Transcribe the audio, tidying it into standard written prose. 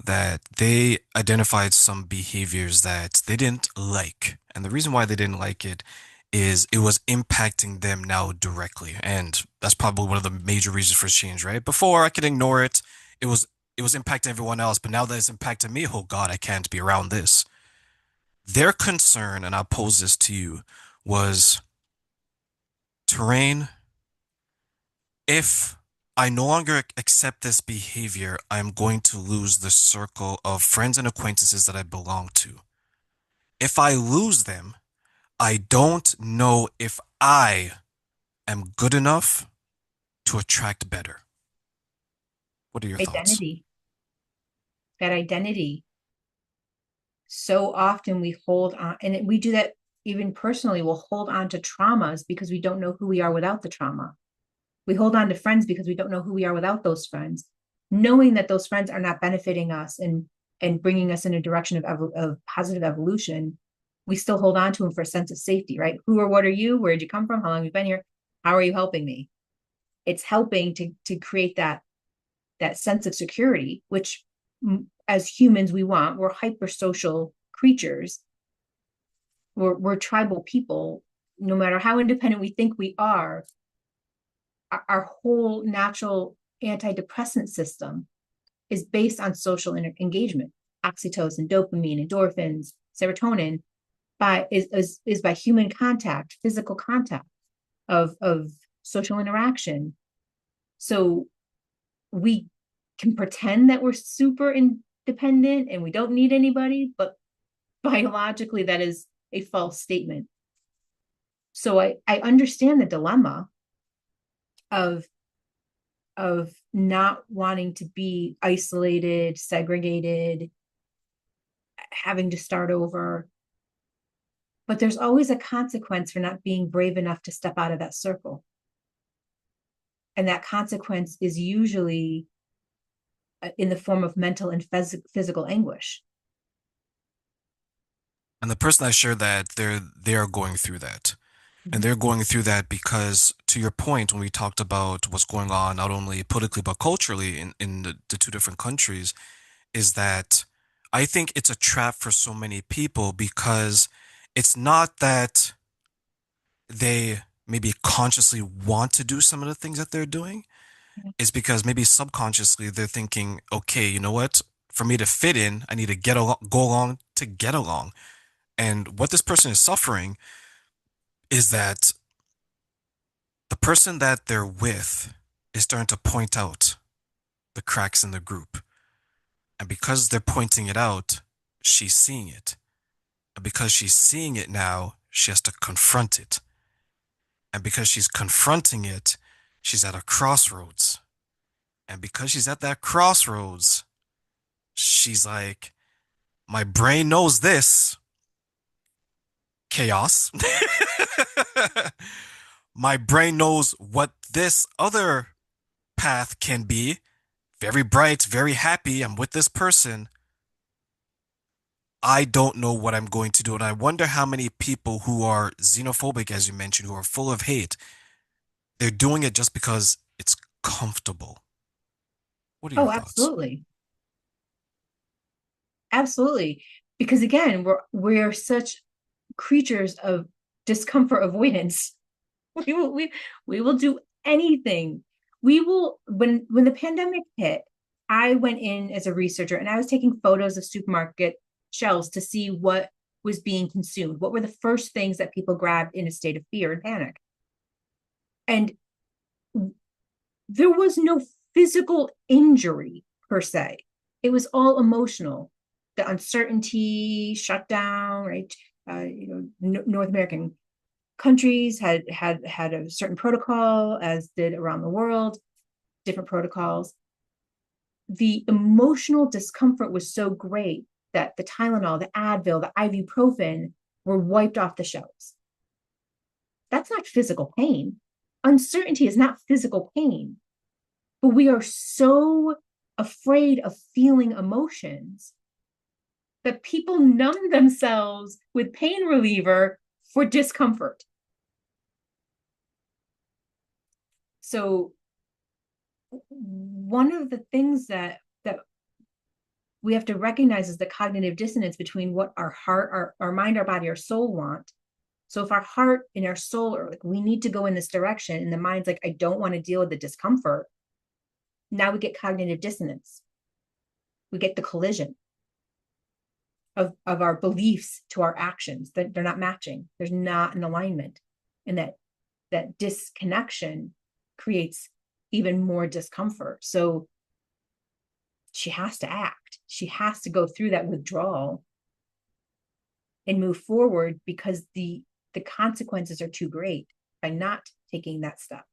that they identified some behaviors that they didn't like. And the reason why they didn't like it is it was impacting them now directly. And that's probably one of the major reasons for change, right? Before I could ignore it, it was it was impacting everyone else, but now that it's impacting me, oh God, I can't be around this. Their concern, and I'll pose this to you, was terrain. If I no longer accept this behavior, I'm going to lose the circle of friends and acquaintances that I belong to. If I lose them, I don't know if I am good enough to attract better. What are your thoughts? Identity, that identity. So often we hold on, and we do that even personally. We'll hold on to traumas because we don't know who we are without the trauma. We hold on to friends because we don't know who we are without those friends, knowing that those friends are not benefiting us and bringing us in a direction of positive evolution. We still hold on to them for a sense of safety, right? Who or what are you? Where did you come from? How long have you been here? How are you helping me? It's helping to create that sense of security, which as humans we want. We're hyper social creatures. We're tribal people. No matter how independent we think we are, our whole natural antidepressant system is based on social engagement. Oxytocin, dopamine, endorphins, serotonin is by human contact, physical contact of social interaction. So we can pretend that we're super independent and we don't need anybody, but biologically that is a false statement. So I understand the dilemma of not wanting to be isolated, segregated, having to start over. But there's always a consequence for not being brave enough to step out of that circle. And that consequence is usually in the form of mental and physical anguish. And the person I shared that they are going through that. And Mhm. they're going through that because, to your point, when we talked about what's going on, not only politically, but culturally in the two different countries, is that I think it's a trap for so many people because it's not that they maybe consciously want to do some of the things that they're doing. It's because maybe subconsciously they're thinking, okay, you know what? For me to fit in, I need to go along to get along. And what this person is suffering is that the person that they're with is starting to point out the cracks in the group. And because they're pointing it out, she's seeing it. And because she's seeing it now, she has to confront it. And because she's confronting it, she's at a crossroads. And because she's at that crossroads, she's like, my brain knows this chaos. My brain knows what this other path can be. Very bright, very happy. I'm with this person. I don't know what I'm going to do. And I wonder how many people who are xenophobic, as you mentioned, who are full of hate, they're doing it just because it's comfortable. What are your Oh, thoughts? absolutely. Absolutely. Because again, we're such creatures of discomfort avoidance. We will we will do anything. We will when the pandemic hit, I went in as a researcher and I was taking photos of supermarket shelves to see what was being consumed. What were the first things that people grabbed in a state of fear and panic? And there was no physical injury per se. It was all emotional. The uncertainty, shutdown, right? North American countries had a certain protocol, as did around the world, different protocols. The emotional discomfort was so great that the Tylenol, the Advil, the ibuprofen were wiped off the shelves. That's not physical pain. Uncertainty is not physical pain, but we are so afraid of feeling emotions that people numb themselves with pain reliever for discomfort. So one of the things that we have to recognize is the cognitive dissonance between what our heart, our mind, our body, our soul want. So if our heart and our soul are like, we need to go in this direction, and the mind's like, I don't want to deal with the discomfort, now we get cognitive dissonance. We get the collision of our beliefs to our actions, that they're not matching. There's not an alignment. And that disconnection creates even more discomfort. So she has to act. She has to go through that withdrawal and move forward, because the consequences are too great by not taking that step.